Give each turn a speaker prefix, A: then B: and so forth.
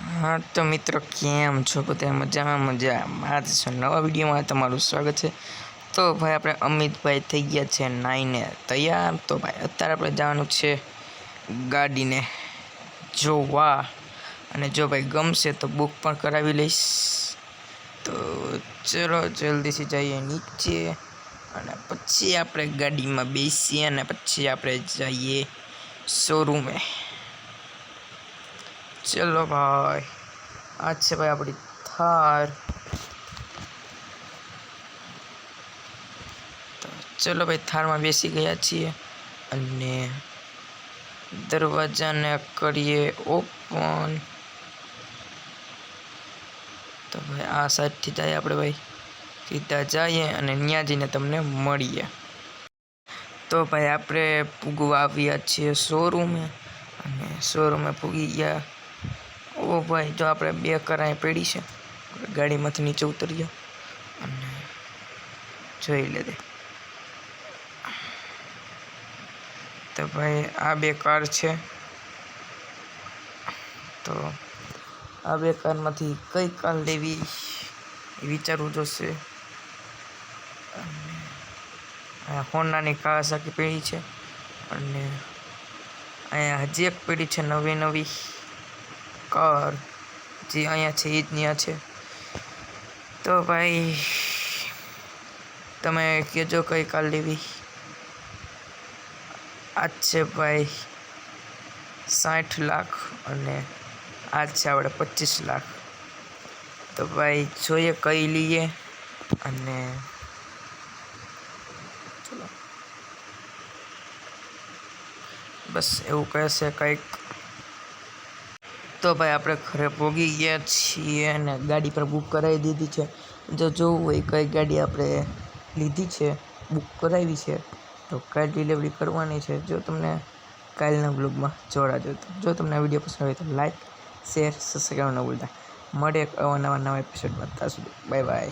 A: हाँ तो मित्रों केम छो बधा मजा आज नवा विडियो में तमारुं स्वागत है। तो भाई अपने अमित भाई थई गया छे नाईने तैयार। तो भाई अत्यारे आपणे जवानुं छे गाड़ी ने जोवा अने जो भाई गमशे तो बुक पण करावी लईश। तो चलो जल्दी से जाइए नीचे अने पछी आपणे गाड़ी में बेसीए अने पछी आपणे जाइए शोरूम में। चलो भाई आज से भाई अपनी थार। तो चलो भाई थार में बेसी गया छीए अने दरवाजा ने करिए ओपन। तो भाई आ साइड थी जाए आपणे भाई सीधा जाइए अने न्या जईने तमने मळीए। तो भाई आपणे पूगवा आव्या छीए शोरूम में अने शोरूम में पूगी गया। ओ भाई जो आपणे बे कराई पड़ी है गाड़ी में नीचे उतरिए अने जोई ले दे। तो भाई आ बे कार छे। तो आ बे कार मांथी कई कार लेवी विचारवू जोईए। होंडा नी कावासाकी पड़ी है अने अहींया हजी एक पड़ी है नवी नवी कार जी अहींया छे ई ज न्या छे। तो भाई तमे कहो कई कार लेवी। आज छे भाई 60 लाख अने आज छे आपणे 25 लाख। तो भाई जोईए कई लीए अने चलो बस एवं कहे कईक। तो भाई आपणे घरे पोगी गया छीए अने गाड़ी पर बुक करावी दीधी है। जो जोवुं होय कई गाड़ी आपणे लीधी है बुक करावी है तो कई डिलीवरी करवानी है जो तमने कालना ब्लॉगमां जोड़ाजो। जो तमने विडियो पसंद आवे तो लाइक शेर सब्सक्राइब न भूलता। मळे एक नवा एपिसोड में। Bye bye.